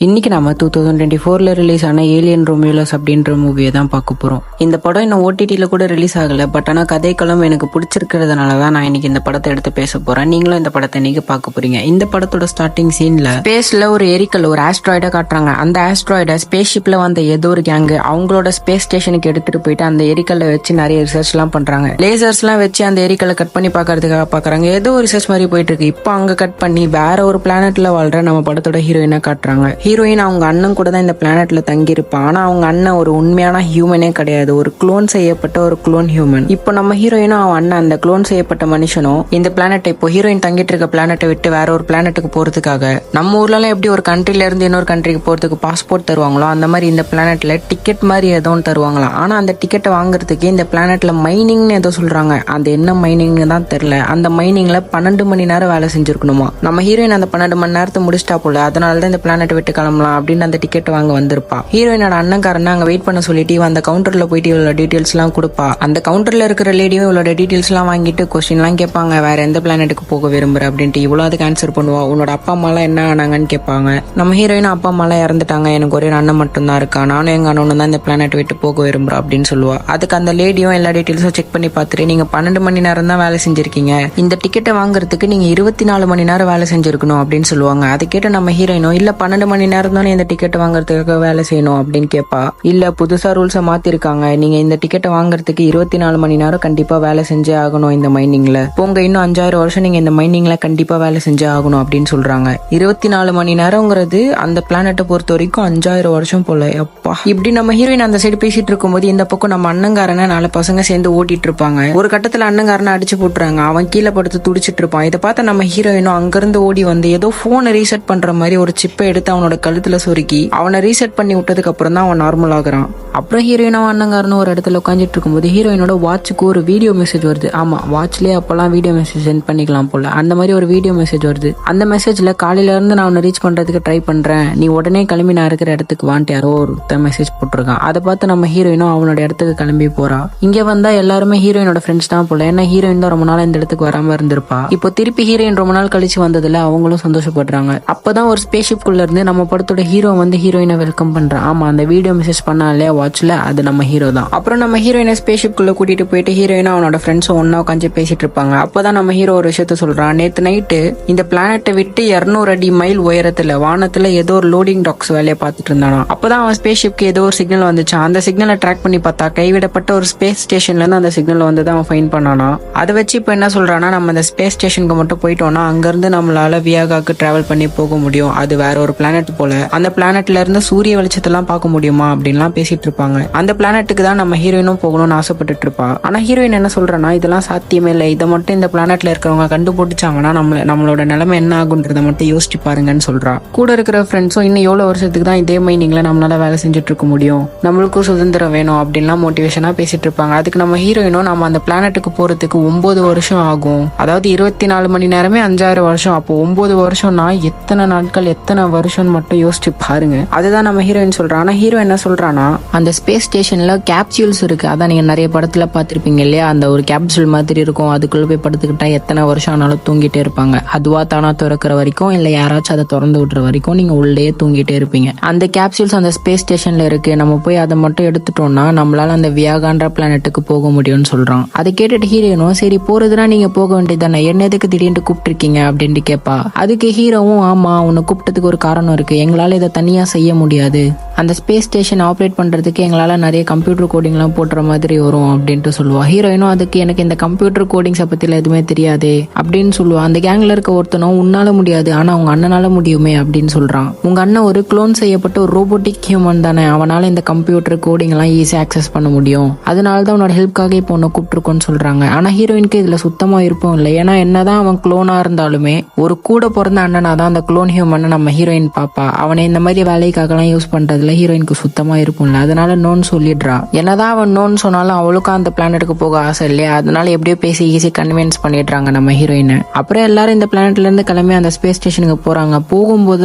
இன்னைக்கு நம்ம 2024ல ரிலீஸ் ஆன ஏலியன் ரோமியோலஸ் அப்படின்ற மூவியை தான் பார்க்க போறோம். இந்த படம் இன்னும் ஓடிடில கூட ரிலீஸ் ஆகல. பட் ஆனா கதைக்களம் எனக்கு பிடிச்சிருக்கிறதுனால தான் நான் இன்னைக்கு இந்த படத்தை எடுத்து பேச போறேன். நீங்களும் இந்த படத்தை இன்னைக்கு பார்க்க போறீங்க. இந்த படத்தோட ஸ்டார்டிங் சீன்ல ஸ்பேஸ்ல ஒரு எரிக்கல், ஒரு ஆஸ்ட்ராய்டை காட்டுறாங்க. அந்த ஆஸ்ட்ராய்டை ஸ்பேஸ் ஷிப்ல வந்த ஏதோ ஒரு கேங் அவங்களோட ஸ்பேஸ் ஸ்டேஷனுக்கு எடுத்துட்டு போயிட்டு அந்த எரிக்கல்ல வச்சு நிறைய ரிசர்ச் எல்லாம் பண்றாங்க. லேசர்ஸ் எல்லாம் வச்சு அந்த எரிக்கல்லை கட் பண்ணி பாக்குறதுக்காக பாக்குறாங்க. ஏதோ ஒரு ரிசர்ச் மாதிரி போயிட்டு இருக்கு. இப்போ அங்க கட் பண்ணி வேற ஒரு பிளானட்ல வாழ்ற நம்ம படத்தோட ஹீரோயினை காட்டுறாங்க. ஹீரோயின் அவங்க அண்ணன் கூட தான் இந்த பிளானட்ல தங்கி இருப்பான். ஆனா அவங்க அண்ணன் ஒரு உண்மையான ஹியூமனே கிடையாது, ஒரு குளோன் செய்யப்பட்ட ஒரு குளோன் ஹியூமன். இப்போ நம்ம ஹீரோயினும் அவன் அண்ணன் அந்த குளோன் செய்யப்பட்ட மனுஷனும் இந்த பிளானட்டை, இப்போ ஹீரோயின் தங்கிட்டு இருக்க பிளானட்டை விட்டு வேற ஒரு பிளானட்டுக்கு போறதுக்காக, நம்ம ஊர்ல எல்லாம் எப்படி ஒரு கண்ட்ரில இருந்து இன்னொரு கண்ட்ரிக்கு போறதுக்கு பாஸ்போர்ட் தருவாங்களோ அந்த மாதிரி இந்த பிளானட்ல டிக்கெட் மாதிரி ஏதோ தருவாங்களாம். ஆனா அந்த டிக்கெட்டை வாங்குறதுக்கு இந்த பிளானட்ல மைனிங்னு ஏதோ சொல்றாங்க. அது என்ன மைனிங்னு தான் தெரியல. அந்த மைனிங்ல 12 மணி நேரம் வேலை செஞ்சிருக்கணுமா. நம்ம ஹீரோயின் அந்த 12 மணி நேரத்தை முடிச்சிட்டா போல, அதனாலதான் இந்த பிளானட்டை விட்டு கிளம்பலாம் அப்படின்னு அந்த டிக்கெட் வாங்க வந்திருப்பா. ஹீரோயினோட அண்ணன்காரன் அங்க வெயிட் பண்ண சொல்லிட்டு அந்த கவுண்டர்ல போயிட்டு இவ்வளவு டீடைல்ஸ் எல்லாம் கொடுப்பா. அந்த கவுண்டர்ல இருக்கிற லேடியும் இவ்வளவு டீடைல்ஸ் எல்லாம் வாங்கிட்டு கொஸ்டின் எல்லாம் கேட்பாங்க. வேற எந்த பிளானட்டுக்கு போக விரும்புற அப்படின்ட்டு இவ்வளவு அதுக்கு ஆன்சர் பண்ணுவா. உன்னோட அப்பா அம்மா எல்லாம் என்ன ஆனாங்கன்னு கேட்பாங்க. நம்ம ஹீரோயின் அப்பா அம்மா எல்லாம் இறந்துட்டாங்க, எனக்கு ஒரே அண்ணன் மட்டும் தான் இருக்கா, நானும் எங்க அண்ணனும் தான் இந்த பிளானட் விட்டு போக விரும்புறோம் அப்படின்னு சொல்லுவா. அதுக்கு அந்த லேடியும் எல்லா டீடைல்ஸும் செக் பண்ணி பார்த்துட்டு, நீங்க 12 மணி நேரம் தான் வேலை செஞ்சிருக்கீங்க, இந்த டிக்கெட்டை வாங்குறதுக்கு நீங்க 24 மணி நேரம் வேலை செஞ்சிருக்கணும் அப்படின்னு சொல்லுவாங்க. அதை கேட்டு நம்ம ஹீரோயினும், இல்ல 12 மணி நேரம் தானே இந்த டிக்கெட் வாங்குறதுக்காக வேலை செய்யணும் அப்படின்னு கேட்பா. இல்ல புதுசா ரூல்ஸை மாத்திருக்காங்க, நீங்க இந்த டிக்கெட்டை வாங்குறதுக்கு 24 மணி நேரம் கண்டிப்பா வேலை செஞ்சே ஆகணும் இந்த மைனிங்ல. போங்க, இன்னும் 5000 வருஷம் நீங்க இந்த மைனிங்ல கண்டிப்பா வேலை செஞ்சே ஆகணும் அப்படின்னு சொல்றாங்க. 24 மணி நேரம்ங்கிறது அந்த பிளானட்டை பொறுத்த வரைக்கும் 5000 வருஷம் போல. அப்பா, இப்படி நம்ம ஹீரோயின் அந்த சைடு பேசிட்டு இருக்கும்போது இந்த பக்கம் நம்ம அண்ணங்காரனை 4 பசங்க சேர்ந்து ஓட்டிட்டு இருப்பாங்க. ஒரு கட்டத்துல அண்ணங்காரனை அடிச்சு போட்டுறாங்க. அவன் கீழே படுத்து துடிச்சிட்டு இருப்பான். இதை பார்த்த நம்ம ஹீரோயினும் அங்கிருந்து ஓடி வந்து ஏதோ போனை ரீசெட் பண்ற மாதிரி ஒரு சிப்பை எடுத்து அவனோட கழுத்துல சொருக்கி அவனை ரீசெட் பண்ணி விட்டதுக்கு அப்புறம் தான் அவன் நார்மல் ஆகுறான். அப்புறம் ஹீரோயினும் அண்ணங்காரனும் ஒரு இடத்துல உட்காந்துட்டு இருக்கும்போது ஹீரோயினோட வாட்சுக்கு ஒரு வீடியோ மெசேஜ் வருது. ஆமா, வாட்ச்லயே அப்பெல்லாம் வீடியோ மெசேஜ் சென்ட் பண்ணிக்கலாம் போல. அந்த மாதிரி ஒரு வீடியோ மெசேஜ் வருது. அந்த மெசேஜ்ல காலையில இருந்து நான் உன்னை ரீச் பண்றதுக்கு ட்ரை பண்றேன், நீ உடனே கிளம்பி நான் இருக்கிற இடத்துக்கு வான்ட்டு யாரோ ஒரு மெசேஜ் போட்டிருக்கான். அதை பார்த்து நம்ம ஹீரோயினும் அவனோட இடத்துக்கு கிளம்பி போறா. இங்க வந்தா எல்லாருமே ஹீரோயினோட ஃப்ரெண்ட்ஸ் தான் போல. ஏன்னா ஹீரோயின் தான் ரொம்ப நாள் இந்த இடத்துக்கு வராம இருந்திருப்பா. இப்போ திருப்பி ஹீரோயின் ரொம்ப நாள் கழிச்சு வந்ததுல அவங்களும் சந்தோஷப்படுறாங்க. அப்பதான் ஒரு ஸ்பேஸ் ஷிப்குள்ள இருந்து நம்ம படத்தோட ஹீரோ வந்து ஹீரோயினை வெல்கம் பண்றான். ஆமா, அந்த வீடியோ மெசேஜ் பண்ணாலே வாட்ச்ல அது நம்ம ஹீரோ தான். அப்புறம் நம்ம ஹீரோயினை ஸ்பேஸ் ஷிப்குள்ள கூட்டிட்டு போயிட்டு ஹீரோயினும் அவனோட ஃப்ரெண்ட்ஸும் ஒன்னா உட்காந்து பேசிட்டு இருப்பாங்க. அப்பதான் நம்ம ஹீரோ ஒரு விஷயத்த சொல்றான். நேத்து நைட்டு இந்த பிளானட்டை விட்டு 200 அடி மைல் உயரத்துல வானத்துல ஏதோ ஒரு லோடிங் டாக்ஸ் வேலையை பார்த்துட்டு இருந்தானா. அப்பதான் அவன் ஸ்பேஸ் ஷிப்க்கு ஏதோ ஒரு சிக்னல் வந்துச்சு. அந்த சிக்னலை ட்ராக் பண்ணி பார்த்தா கைவிடப்பட்ட ஒரு ஸ்பேஸ் ஸ்டேஷன்ல இருந்து அந்த சிக்னல் வந்து அவன் ஃபைன் பண்ணானா. அதை வச்சு இப்ப என்ன சொல்றானா, நம்ம அந்த ஸ்பேஸ் ஸ்டேஷனுக்கு மட்டும் போயிட்டோம்னா அங்கிருந்து நம்மளால வியாகாக்கு டிராவல் பண்ணி போக முடியும். அது வேற ஒரு பிளானட் போல. அந்த பிளானட்ல இருந்து சூரிய வெளிச்சத்தெல்லாம் பார்க்க முடியுமா அப்படின்லாம் பேசிட்டு இருப்பாங்க. அந்த பிளானட்டுக்கு தான் நம்ம ஹீரோயினும் போகணும்னு ஆசைப்பட்டுட்டு இருப்பா. ஆனா ஹீரோயின் என்ன சொல்றனா, இதெல்லாம் சாத்தியமே இல்லை, இதை மட்டும் இந்த பிளானட்ல இருக்கிறவங்க கண்டுபிடிச்சாங்கன்னா நம்மளோட நிலைமை என்ன ஆகுன்றத மட்டும் யோசிச்சு பாருங்கன்னு சொல்றா. கூட இருக்கிற ஃப்ரெண்ட்ஸும் இன்னும் எவ்வளவு வருஷத்துக்கு தான் இதே மைனிங்ல நம்மளால வேலை செஞ்சுட்டு இருக்க முடியும், நம்மளுக்கும் சுதந்திரம் வேணும் அப்படின்லாம் மோட்டிவேஷனா பேசிட்டு இருப்பாங்க. அதுக்கு நம்ம ஹீரோயினும், நம்ம அந்த பிளானட்டுக்கு போறதுக்கு 9 வருஷம் ஆகும், அதாவது 24 மணி நேரமே 5000 வருஷம், அப்போ 9 வருஷம்னா எத்தனை நாட்கள் எத்தனை வருஷம் மட்டும் யோசிச்சு பாருங்க. அதுதான் நம்ம ஹீரோயின் சொல்றா. ஆனா ஹீரோ என்ன சொல்றானா, அந்த ஸ்பேஸ் ஸ்டேஷன்ல கேப்சூல்ஸ் இருக்கு, அதான் நீங்க நிறைய படத்துல பாத்திருப்பீங்க இல்லையா, அந்த ஒரு கேப்சூல் மாதிரி இருக்கும், அதுக்குள்ள போய் படுத்துக்கிட்டா எத்தனை வருஷம் ஆனாலும் தூங்கிட்டே இருப்பாங்க. அதுவா தானா திறக்கிற வரைக்கும் இல்ல யாராச்சும் அதை திறந்து விடுற வரைக்கும் நீங்க உள்ளே தூங்கிட்டே இருப்பீங்க. அந்த கேப்சூல்ஸ் அந்த ஸ்பேஸ் ஸ்டேஷன்ல இருக்கு, நம்ம போய் அதை மட்டும் எடுத்துட்டோம்னா நம்மளால அந்த வியாகான்ற பிளானட்டுக்கு போக முடியும்னு சொல்றான். அதை கேட்டுட்டு ஹீரோனும், சரி போறதுனா நீங்க போக வேண்டியதானே, என்ன எதுக்கு திடீர்னு கூப்பிட்டுருக்கீங்க அப்படின்ட்டு கேட்பா. அதுக்கு ஹீரோவும், ஆமா உன்னை கூப்பிட்டதுக்கு ஒரு காரணம் இருக்கு, எங்களால இதை தனியா செய்ய முடியாது, அந்த ஸ்பேஸ் ஸ்டேஷன் ஆப்ரேட் பண்றதுக்கு எங்களால நிறைய கம்ப்யூட்டர் கோடிங் எல்லாம் போடுற மாதிரி வரும் அப்படின்ட்டு சொல்லுவா. ஹீரோயினும், அதுக்கு எனக்கு இந்த கம்ப்யூட்டர் கோடிங்ஸை பத்தில எதுவுமே தெரியாது அப்படின்னு சொல்லுவா. அந்த கேங்ல இருக்க ஒருத்தனும், உன்னால முடியாது ஆனா உங்க அண்ணனால முடியுமே அப்படின்னு சொல்றான். உங்க அண்ணன் ஒரு குளோன் செய்யப்பட்ட ஒரு ரோபோட்டிக் ஹியூமன் தானே, அவனால இந்த கம்ப்யூட்டர் கோடிங் எல்லாம் ஈஸியா ஆக்சஸ் பண்ண முடியும், அதனாலதான் உன்னோட ஹெல்ப்காக இப்போ உன்னை கூப்பிட்டுருக்கோன்னு சொல்றாங்க. ஆனா ஹீரோயினுக்கு இதுல சுத்தமா இருப்போம் இல்லை. ஏன்னா என்னதான் அவன் குளோனா இருந்தாலுமே ஒரு கூட பிறந்த அண்ணனா தான் அந்த குளோன் ஹியூமன் நம்ம ஹீரோயின் பாப்பா. அவனை இந்த மாதிரி வேலைக்காக எல்லாம் யூஸ் பண்றதுல மேல ஹீரோயினுக்கு சுத்தமா இருக்கும்ல, அதனால நோன்னு சொல்லிடுறா. என்னதான் அவன் நோன்னு சொன்னாலும் அவளுக்கும் அந்த பிளானட்டுக்கு போக ஆசை இல்லையா, அதனால எப்படியோ பேசி ஈஸி கன்வின்ஸ் பண்ணிடுறாங்க நம்ம ஹீரோயினை. அப்புறம் எல்லாரும் இந்த பிளானட்ல இருந்து கிளம்பி அந்த ஸ்பேஸ் ஸ்டேஷனுக்கு போறாங்க. போகும்போது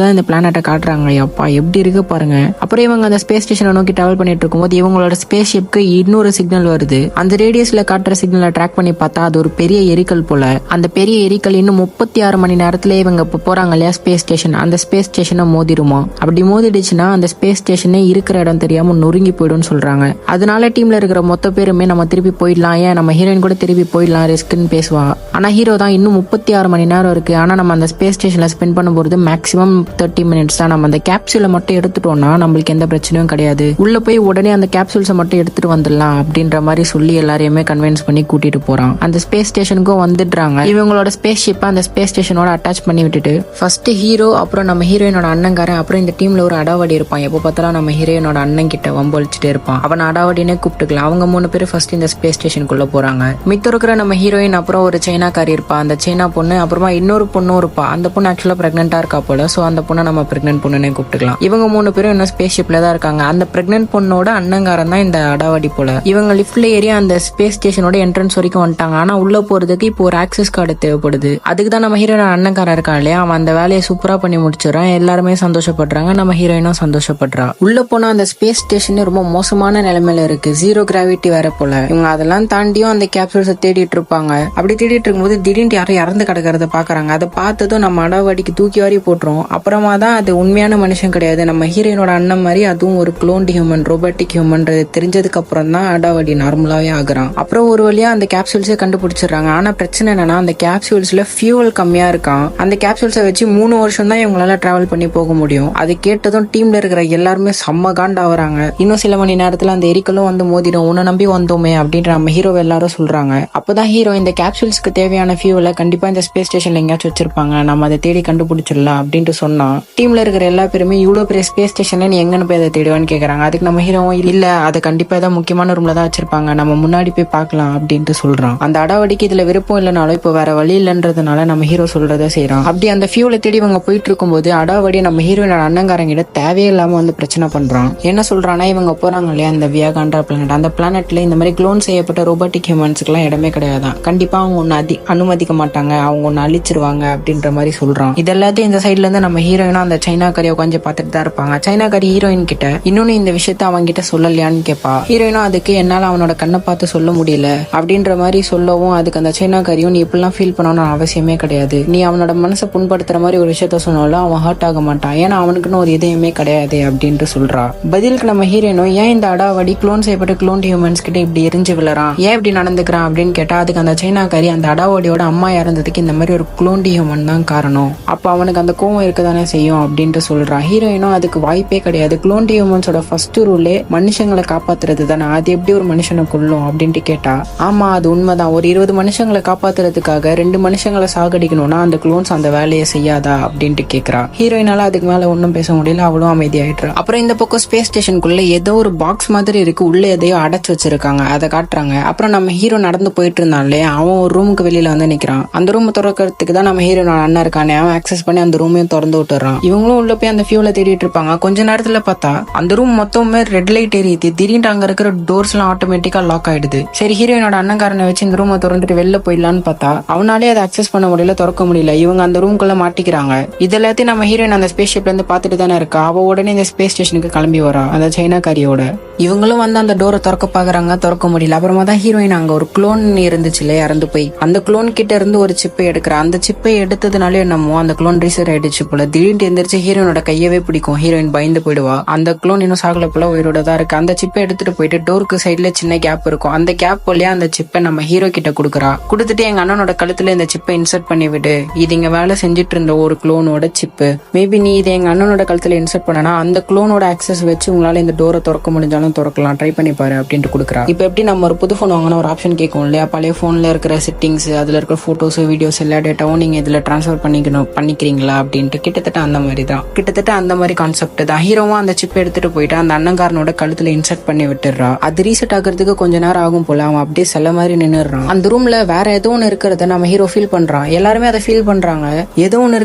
தான் இந்த பிளானட்டை காட்டுறாங்க. அப்பா எப்படி இருக்கு பாருங்க. அப்புறம் இவங்க அந்த ஸ்பேஸ் ஸ்டேஷனை நோக்கி டிராவல் பண்ணிட்டு இருக்கும்போது இவங்களோட ஸ்பேஸ் ஷிப்க்கு இன்னொரு சிக்னல் வருது. அந்த ரேடியஸ்ல காட்டுற சிக்னலை ட்ராக் பண்ணி பார்த்தா அது ஒரு பெரிய எரிக்கல் போல. அந்த பெரிய எரிக்கல் இன்னும் 36 மணி நேரத்துல இவங்க போறாங்க இல்லையா ஸ்பேஸ் ஸ்டேஷன், அந்த ஸ்பேஸ் ஸ்டேஷனை மோதிருமா. அப்படி மோதிடுச்சுன்னா அந்த ஸ்பேஸ் ஸ்டேஷனே இருக்கிற இடம் தெரியாம நொறுங்கி போயிடும் சொல்றாங்க. அதனால டீம்ல இருக்கிற மொத்த பேருமே நம்ம திருப்பி போயிடலாம், ஏன் நம்ம ஹீரோயின் கூட திருப்பி போயிடலாம் ரிஸ்க்னு பேசுவா. ஆனா ஹீரோ தான் இன்னும் 36 மணி நேரம் இருக்கு, ஆனா நம்ம அந்த ஸ்பேஸ் ஸ்டேஷன்ல ஸ்பெண்ட் பண்ணும்போது மேக்ஸிமம் 30 மினிட்ஸ் தான். நம்ம அந்த கேப்சூலை மட்டும் எடுத்துட்டோம்னா நம்மளுக்கு எந்த பிரச்சனையும் கிடையாது, உள்ள போய் உடனே அந்த கேப்சூல்ஸை மட்டும் எடுத்துட்டு வந்துடலாம் அப்படின்ற மாதிரி சொல்லி எல்லாரையுமே கன்வின்ஸ் பண்ணி கூட்டிட்டு போறான். அந்த ஸ்பேஸ் ஸ்டேஷனுக்கும் வந்துடுறாங்க. இவங்களோட ஸ்பேஸ் ஷிப்பை அந்த ஸ்பேஸ் ஸ்டேஷனோட அட்டாச் பண்ணி விட்டுட்டு ஃபர்ஸ்ட் ஹீரோ, அப்புறம் நம்ம ஹீரோயினோட அண்ணங்காரன், அப்புறம் இந்த டீம்ல ஒரு அடாவடி இருப்பான். எப்போ பார்த்தாலும் நம்ம ஹீரோயினோட அண்ணன் கிட்ட வம்பளிச்சுட்டே இருப்பான். அவன் அடாவடினே கூப்பிட்டுக்கலாம். அவங்க 3 பேர் ஃபர்ஸ்ட் இந்த ஸ்பேஸ் ஸ்டேஷனுக்குள்ள போறாங்க. மித்த இருக்கிற நம்ம ஹீரோயின், அப்புறம் ஒரு சைனாக்காரி இருப்பா, அந்த சைனா பொண்ணு, அப்புறமா இன்னொரு பொண்ணும் இருப்பா. அந்த பொண்ணு ஆக்சுவலா பிரெக்னெண்டா இருக்கா போல. சோ அந்த பொண்ணை நம்ம பிரெக்னென்ட் பொண்ணுனே கூப்பிட்டுக்கலாம். இவங்க 3 பேரும் இன்னும் ஸ்பேஸ் ஷிப்ல தான் இருக்காங்க. அந்த பிரெக்னென்ட் பொண்ணோட அண்ணங்காரன் தான் இந்த அடாவடி போல. இவங்க லிஃப்ட்ல ஏறி அந்த ஸ்பேஸ் ஸ்டேஷனோட என்ட்ரன்ஸ் வரைக்கும் வந்துட்டாங்க. ஆனா உள்ள போறதுக்கு இப்போ ஒரு ஆக்சஸ் கார்டு தேவைப்படுது. அதுக்கு தான் நம்ம ஹீரோயின் அண்ணங்காரன் இருக்கான் இல்லையா, அவன் அந்த வேலையை சூப்பரா பண்ணி முடிச்சிடறான். எல்லாருமே சந்தோஷப்படுறாங்க, நம்ம ஹீரோயினும் சந்தோஷப்படுறா. உள்ள போனா அந்த ஸ்பேஸ் ஸ்டேஷன் ரொம்ப மோசமான நிலைமையில இருக்கு, 0 கிராவிட்டி வேற போல. இவங்க அதெல்லாம் தாண்டியும் அந்த கேப்சூல்ஸை தேடிட்டு இருப்பாங்க. அப்படி தேடிட்டு இருக்கும்போது திடீர்னு யாரும் இறந்து கிடக்கிறத பாக்குறாங்க. அதை பார்த்ததும் நம்ம அடாவடிக்கு தூக்கி வாரி போட்டுரும். அப்புறமா தான் அது உண்மையான மனுஷன் கிடையாது, நம்ம ஹீரோயினோட அண்ணன் மாதிரி, அதுவும் ஒரு குளோன்ட் ஹியூமன், ரோபோட்டிக் ஹியூமன் தெரிஞ்சதுக்கு அப்புறம் தான் அடாவடி நார்மலாவே ஆகுறான். அப்புறம் ஒரு வழியா அந்த கேப்சூல்ஸை கண்டுபிடிச்சிடுறாங்க. ஆனா பிரச்சனை என்னன்னா அந்த கேப்சூல்ஸ்ல ஃபியூவல் கம்மியா இருக்கான். அந்த கேப்சூல்ஸை வச்சு 3 வருஷம் தான் இவங்களால டிராவல் பண்ணி போக முடியும். அது கேட்டதும் டீம்ல இருக்கிற எல்லாருமே செம்ம காண்டாவறாங்க. இன்னும் சில மணி நேரத்துல அந்த எரிக்கலும் வந்து மோதிடும், உன்னை நம்பி வந்தோமே அப்படின்ற நம்ம ஹீரோ எல்லாரும் சொல்றாங்க. அப்பதான் ஹீரோ இந்த கேப்சூல்ஸ்க்கு தேவையான ஃபியூவலை கண்டிப்பா இந்த ஸ்பேஸ் ஸ்டேஷன்ல எங்கேயாச்சும் வச்சிருப்பாங்க, நம்ம அதை தேடி கண்டுபிடிச்சிடலாம் அப்படின்ட்டு சொன்னா டீம்ல இருக்கிற எல்லா பேருமே இவ்வளவு பெரிய ஸ்பேஸ் ஸ்டேஷன்ல நீ எங்கன்னு போய் அதை தேடுவான்னு கேக்குறாங்க. அதுக்கு நம்ம ஹீரோ இல்ல, அதை கண்டிப்பா ஏதாவது முக்கியமான ரூம்ல தான் வச்சிருப்பாங்க, நம்ம முன்னாடி போய் பார்க்கலாம் அப்படின்ட்டு சொல்றான். அந்த அடாவடிக்கு இதுல விருப்பம் இல்லைனாலும் இப்போ வேற வழி இல்லைன்றதுனால நம்ம ஹீரோ சொல்றதை செய்யறான். அப்படி அந்த ஃபியூலை தேடி இவங்க போயிட்டு இருக்கும்போது அடாவடி நம்ம ஹீரோயினோட அண்ணங்காரங்கிட்ட தேவையில்லாம வந்து பிரச்சனை பண்றான். என்ன சொல்றான்னா இவங்க போறாங்க இல்லையா அந்த வியாகாண்டா பிளானட், அந்த பிளானட்ல இந்த மாதிரி க்ளோன் செய்யப்பட்ட ரோபோட்டிக் ஹியூமன்ஸ்க்கு எல்லாம் இடமே கிடையாதான், கண்டிப்பா அவங்க ஒன்னு அனுமதிக்க மாட்டாங்க, அவங்க ஒன்னு அழிச்சிருவாங்க அப்படின்ற மாதிரி சொல்றான். இதெல்லாத்தையும் இந்த சைட்ல இருந்து நம்ம ஹீரோயினும் அந்த சைனாக்காரியை உட்காந்து பார்த்துட்டு தான் இருப்பாங்க. சைனாக்காரி ஹீரோயின் கிட்ட இன்னொன்னு இந்த விஷயத்த அவங்க கிட்ட சொல்லலையான்னு கேட்பா. ஹீரோயினும் அதுக்கு என்னால அவனோட கண்ணை பார்த்து சொல்ல முடியல அப்படின்ற மாதிரி சொல்லவும் அதுக்கு அந்த சைனாக்காரியும் நீ இப்படிலாம் ஃபீல் பண்ணணும்னு அவசியமே கிடையாது, நீ அவனோட மனசை புண்படுத்துற மாதிரி ஒரு விஷயத்த சொன்னாலும் அவன் ஹர்ட் ஆக மாட்டான், ஏன்னா அவனுக்குன்னு ஒரு இதயமே கிடையாது அப்படின்ட்டு சொல்றா. பதிலுக்கு நம்ம ஹீரோயினும் ஏன் இந்த அடாவடி க்ளோன் செய்யப்பட்ட க்ளோன் ஹியூமன்ஸ் கிட்ட இப்படி எரிஞ்சு விழறான், ஏன் இப்படி நடந்துக்கிறான் அப்படின்னு கேட்டா அதுக்கு அந்த சைனாக்காரி அந்த அடாவடியோட அம்மா இறந்ததுக்கு இந்த மாதிரி ஒரு க்ளோன் ஹியூமன் தான் காரணம், அப்ப அவனுக்கு அந்த கோவம் இருக்கதானே செய்யும் அப்படின்ட்டு சொல்றா. ஹீரோயினும் அதுக்கு வாய்ப்பே கிடையாது, க்ளோன் ஹியூமன்ஸோட ஃபர்ஸ்ட் ரூலே மனுஷங்களை காப்பாத்துறது தானே, அது எப்படி ஒரு மனுஷனை கொல்லும் அப்படின்ட்டு கேட்டா ஆமா அது உண்மைதான், ஒரு 20 மனுஷங்களை காப்பாத்துறதுக்காக 2 மனுஷங்களை சாகடிக்கணும்னா அந்த க்ளோன்ஸ் அந்த வேலையை செய்யாதா அப்படின்ட்டு கேக்குறா. ஹீரோயினால அதுக்கு மேல ஒன்னும் பேச முடியல, அவளும் அமைதியாயிட்டா. அப்புறம் இந்த பக்கம் ஸ்பேஸ் ஸ்டேஷனுக்குள்ள ஏதோ ஒரு பாக்ஸ் மாதிரி இருக்கு, உள்ள எதையோ அடைச்சு வச்சிருக்காங்க, அதை காட்டுறாங்க. அப்புறம் நம்ம ஹீரோ நடந்து போயிட்டு இருந்தான்லே அவன் ஒரு ரூமுக்கு வெளியில வந்து நிக்கிறான். அந்த ரூம் திறக்கிறதுக்கு தான் நம்ம ஹீரோனோட அண்ணன் இருக்கானே, அவன் ஆக்சஸ் பண்ணி அந்த ரூமையும் திறந்து விட்டுறான். இவங்களும் உள்ள போய் அந்த ஃபியூல தேடிட்டு இருப்பாங்க. கொஞ்ச நேரத்துல பார்த்தா அந்த ரூம் மொத்தமே ரெட் லைட் எரியுது, திடீர்னு அங்க இருக்கிற டோர்ஸ் எல்லாம் ஆட்டோமேட்டிக்கா லாக் ஆயிடுது. சரி ஹீரோயினோட அண்ணன்காரனை வச்சு இந்த ரூமை திறந்துட்டு வெளில போயிடலான்னு பார்த்தா அவனாலே அதை அக்சஸ் பண்ண முடியல, திறக்க முடியல. இவங்க அந்த ரூம்குள்ள மாட்டிக்கிறாங்க. இதெல்லாத்தையும் நம்ம ஹீரோயின் அந்த ஸ்பேஸ் ஷிப்ல இருந்து பாத்துட்டு தானே இருக்கா. அவ உடனே இந்த ஸ்பேஸ் ஸ்டேஷனுக்கு கிளம்பி வரா அந்த சைனாக்காரியோட. இவங்களும் வந்து அந்த டோரை திறக்க பாக்குறாங்க, திறக்க முடியல. அப்புறமா தான் ஹீரோயின் அங்க ஒரு குளோன் இருந்துச்சுல இறந்து போய், அந்த குளோன் கிட்ட இருந்து ஒரு சிப்பை எடுக்கிறா. அந்த சிப்பை எடுத்ததுனாலே என்னமோ அந்த குளோன் ரீசர் ஆயிடுச்சு போல. திடீர்னு எந்திரிச்சு ஹீரோயினோட கையவே பிடிக்கும். ஹீரோயின் பயந்து போயிடுவா. அந்த குளோன் இன்னும் சாகல போல, உயிரோட தான் இருக்கு. அந்த சிப்பை எடுத்துட்டு போயிட்டு டோருக்கு சைட்ல சின்ன கேப் இருக்கும், அந்த கேப் வழியா அந்த சிப்பை நம்ம ஹீரோ கிட்ட கொடுக்குறா. கொடுத்துட்டு எங்க அண்ணனோட கழுத்துல இந்த சிப்பை இன்சர்ட் பண்ணி விடு, இது இங்க வேலை செஞ்சுட்டு இருந்த ஒரு குளோனோட சிப்பு, மேபி நீ இதை எங்க அண்ணனோட கழுத்துல இன்சர்ட் பண்ணனா அந்த குளோனோட ஆக்சஸ் வச்சு உங்களால இந்த டோரை திறக்க முடிஞ்சாலும் திறக்கலாம், ட்ரை பண்ணி பாரு அப்படின்ட்டு கொடுக்குறா. இப்ப எப்படி நம்ம ஒரு புது போன் வாங்கினா ஒரு ஆப்ஷன் கேட்கும் இல்லையா, பழைய போன்ல இருக்கிற செட்டிங்ஸ், அதுல இருக்கிற போட்டோஸ் வீடியோஸ் எல்லா டேட்டாவும் நீங்க இதுல டிரான்ஸ்ஃபர் பண்ணிக்கிறீங்களா அப்படின்ட்டு கிட்டத்தட்ட அந்த மாதிரி தான், கிட்டத்தட்ட அந்த மாதிரி கான்செப்ட் தான். ஹீரோவா அந்த சிப் எடுத்துட்டு போயிட்டு அந்த அண்ணங்காரனோட கழுத்துல இன்சர்ட் பண்ணி விட்டுறா. அது ரீசெட் ஆகிறதுக்கு கொஞ்ச நேரம் ஆகும் போல, அவன் அப்படியே செல்ல மாதிரி நின்னுறான். அந்த ரூம்ல வேற ஏதோ ஒன்று இருக்கிறத நம்ம ஹீரோ ஃபீல் பண்றான். எல்லாருமே அதை ஃபீல் பண்றாங்க, ஏதோ ஒன்று